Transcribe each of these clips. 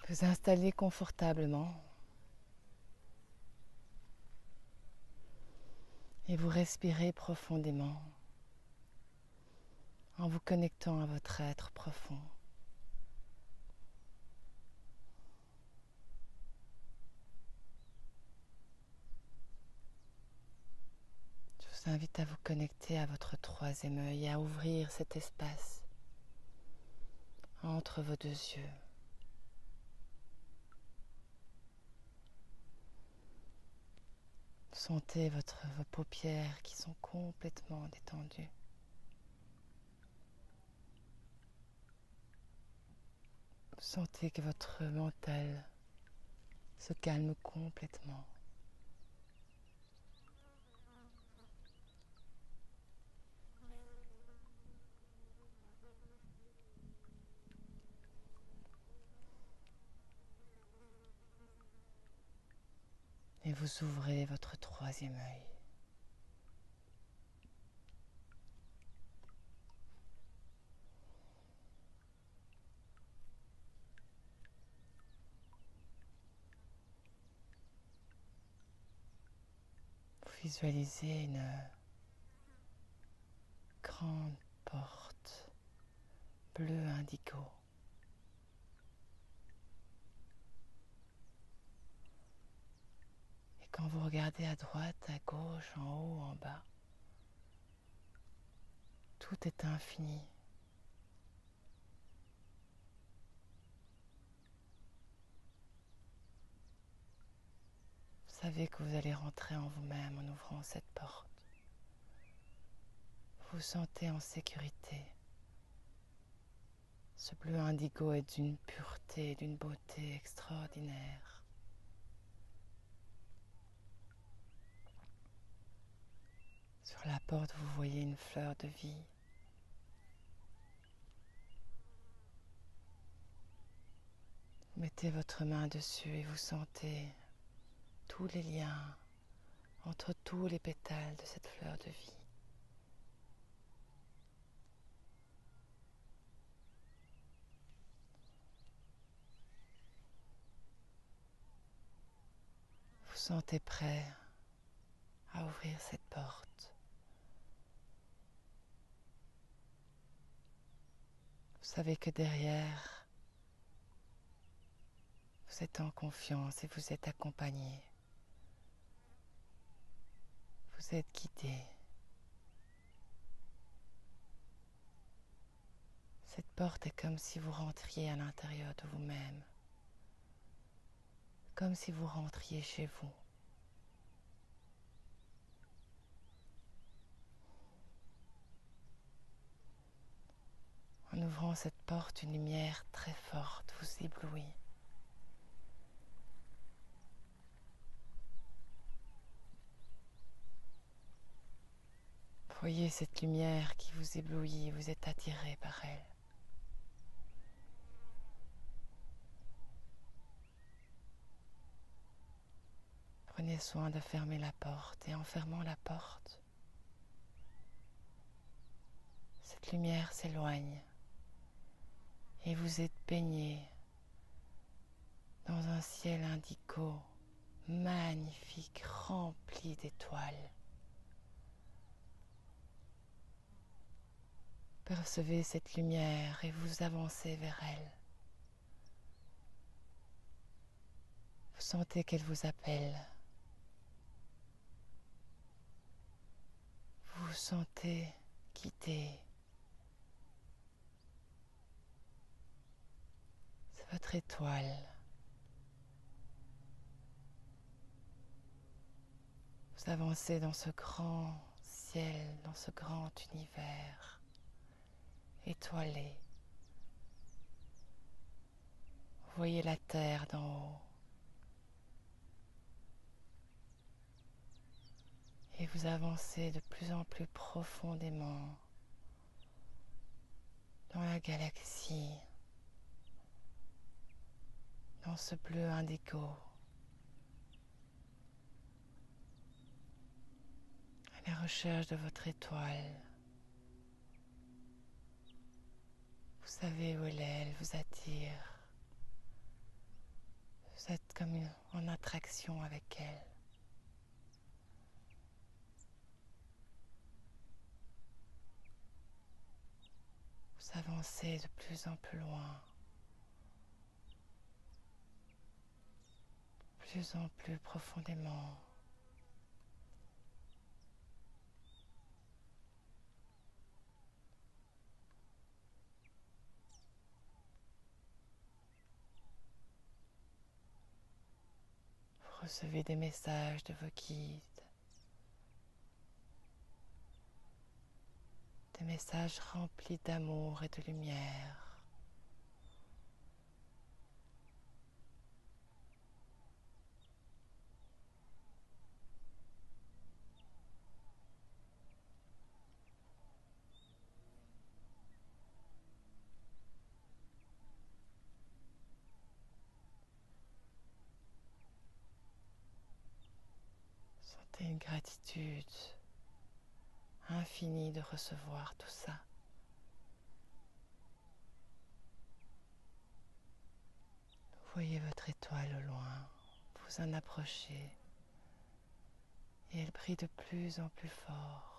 Vous installez confortablement et vous respirez profondément en vous connectant à votre être profond. Je vous invite à vous connecter à votre troisième œil et à ouvrir cet espace entre vos deux yeux. Sentez vos paupières qui sont complètement détendues. Sentez que votre mental se calme complètement. Et vous ouvrez votre troisième œil. Vous visualisez une grande porte bleu indigo. Et quand vous regardez à droite, à gauche, en haut, en bas, tout est infini. Vous savez que vous allez rentrer en vous-même en ouvrant cette porte. Vous vous sentez en sécurité. Ce bleu indigo est d'une pureté, d'une beauté extraordinaire. Sur la porte, vous voyez une fleur de vie. Vous mettez votre main dessus et vous sentez tous les liens entre tous les pétales de cette fleur de vie. Vous sentez prêt à ouvrir cette porte. Vous savez que derrière, vous êtes en confiance et vous êtes accompagné. Vous êtes guidé. Cette porte est comme si vous rentriez à l'intérieur de vous-même, comme si vous rentriez chez vous. En ouvrant cette porte, une lumière très forte vous éblouit. Voyez cette lumière qui vous éblouit et vous êtes attiré par elle. Prenez soin de fermer la porte et en fermant la porte, cette lumière s'éloigne et vous êtes baigné dans un ciel indigo magnifique, rempli d'étoiles. Percevez cette lumière et vous avancez vers elle. Vous sentez qu'elle vous appelle. Vous vous sentez guidé. C'est votre étoile. Vous avancez dans ce grand ciel, dans ce grand univers étoilé. Vous voyez la terre d'en haut. Et vous avancez de plus en plus profondément dans la galaxie, dans ce bleu indigo, à la recherche de votre étoile. Vous savez où elle est, elle vous attire. Vous êtes comme en attraction avec elle. Vous avancez de plus en plus loin, de plus en plus profondément. Vous recevez des messages de vos guides, des messages remplis d'amour et de lumière. Sentez une gratitude infinie de recevoir tout ça. Vous voyez votre étoile au loin, vous en approchez et elle brille de plus en plus fort.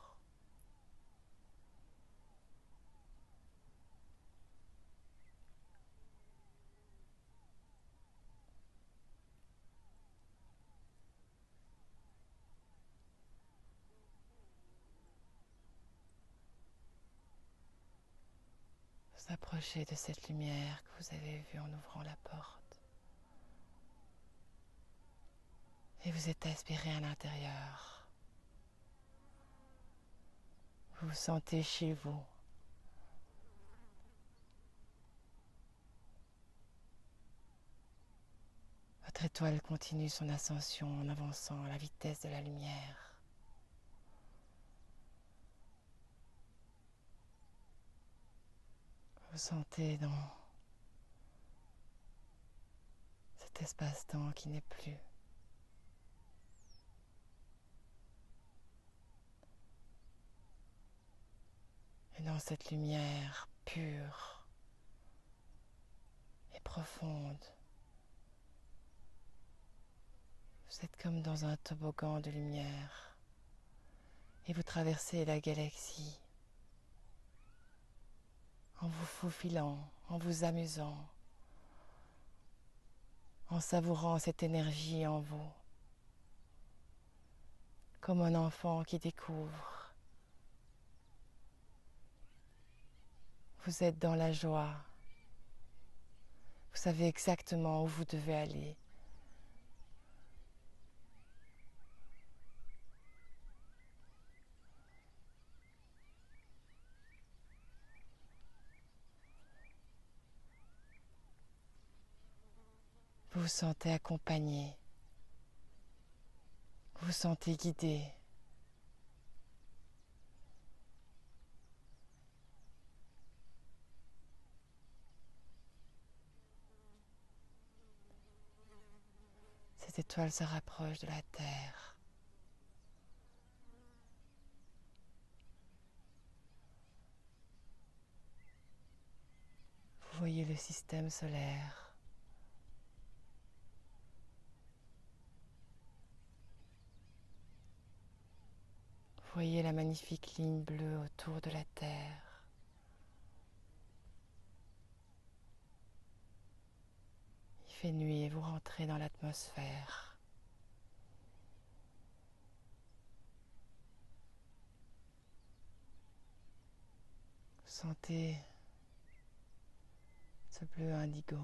Vous approchez de cette lumière que vous avez vue en ouvrant la porte et vous êtes aspiré à l'intérieur. Vous vous sentez chez vous. Votre étoile continue son ascension en avançant à la vitesse de la lumière. Vous sentez dans cet espace-temps qui n'est plus. Et dans cette lumière pure et profonde, vous êtes comme dans un toboggan de lumière et vous traversez la galaxie en vous faufilant, en vous amusant, en savourant cette énergie en vous, comme un enfant qui découvre. Vous êtes dans la joie, vous savez exactement où vous devez aller. Vous vous sentez accompagné, vous vous sentez guidé. Cette étoile se rapproche de la Terre. Vous voyez le système solaire. Vous voyez la magnifique ligne bleue autour de la Terre. Il fait nuit et vous rentrez dans l'atmosphère. Vous sentez ce bleu indigo.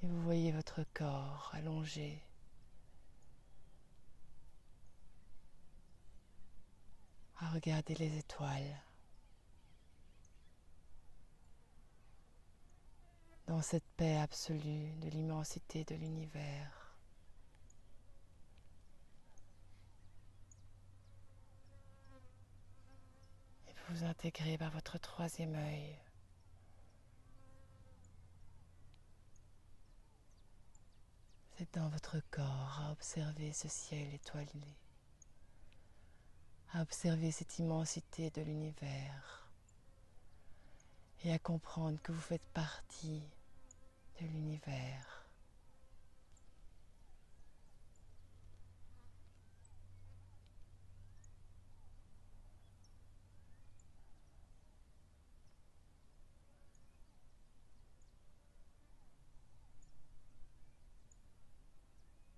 Et vous voyez votre corps allongé. À regarder les étoiles. Dans cette paix absolue de l'immensité de l'univers. Et vous vous intégrez par votre troisième œil. Vous êtes dans votre corps à observer ce ciel étoilé, à observer cette immensité de l'univers. et à comprendre que vous faites partie de l'univers.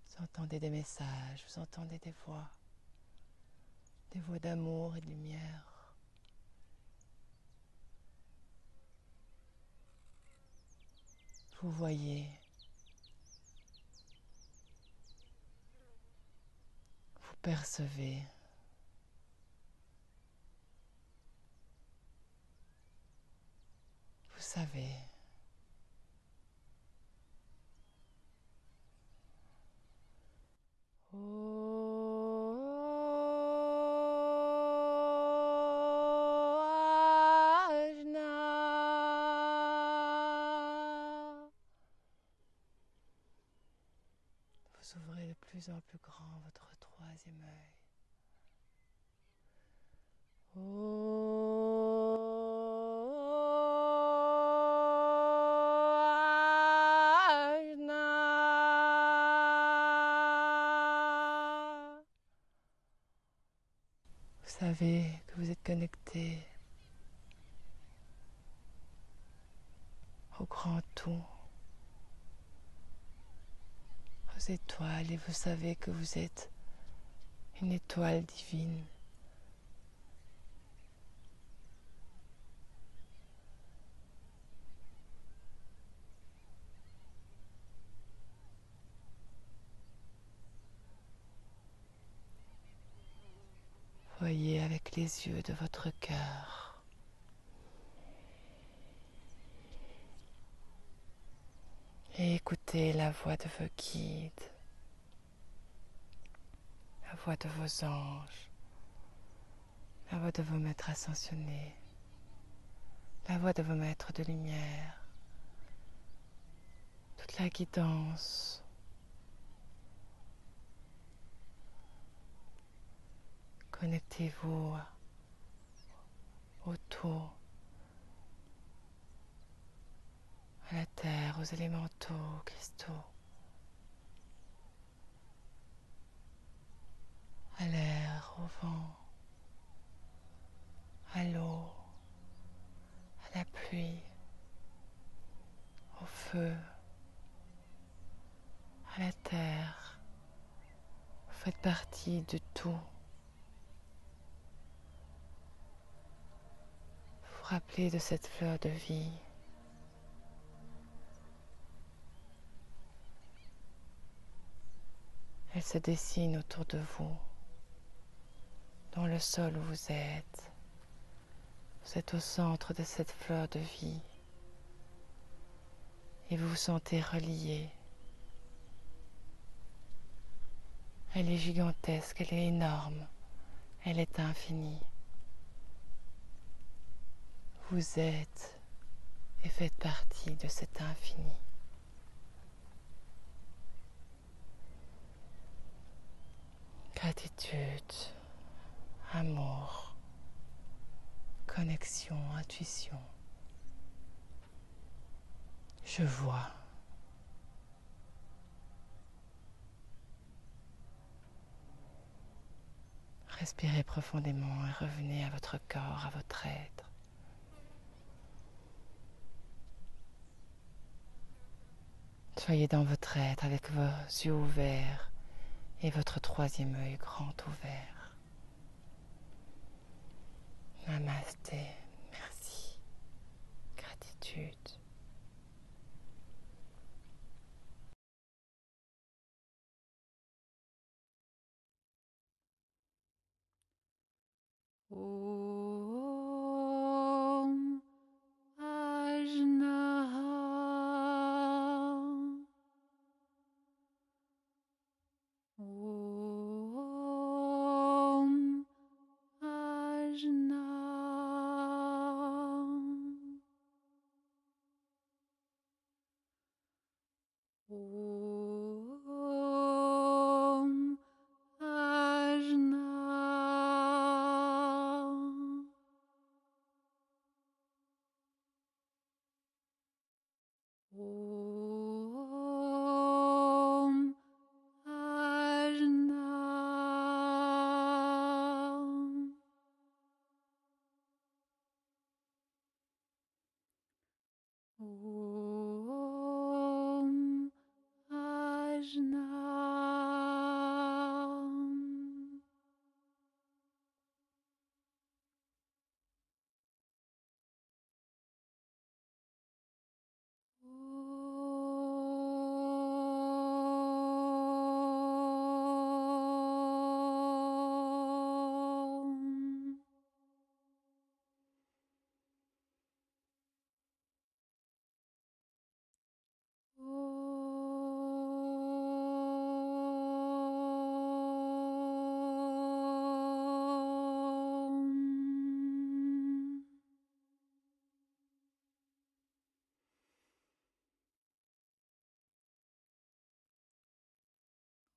Vous entendez des messages, vous entendez des voix d'amour et de lumière. Vous voyez, vous percevez, vous savez. Vous ouvrez de plus en plus grand votre troisième œil. Vous savez que vous êtes connecté au grand tout, aux étoiles, et vous savez que vous êtes une étoile divine. Voyez avec les yeux de votre cœur. Et écoutez la voix de vos guides, la voix de vos anges, la voix de vos maîtres ascensionnés, la voix de vos maîtres de lumière, toute la guidance. Connectez-vous au tout, à la terre, aux élémentaux, aux cristaux, à l'air, au vent, à l'eau, à la pluie, au feu, à la terre. Vous faites partie de tout. Vous vous rappelez de cette fleur de vie. Elle se dessine autour de vous, dans le sol où vous êtes. Vous êtes au centre de cette fleur de vie et vous vous sentez relié. Elle est gigantesque, elle est énorme, elle est infinie. Vous êtes et faites partie de cet infini. Gratitude, amour, connexion, intuition. Je vois. Respirez profondément et revenez à votre corps, à votre être. Soyez dans votre être avec vos yeux ouverts et votre troisième œil grand ouvert. Namasté, merci, gratitude. Om Ajnaha Om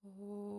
Oh.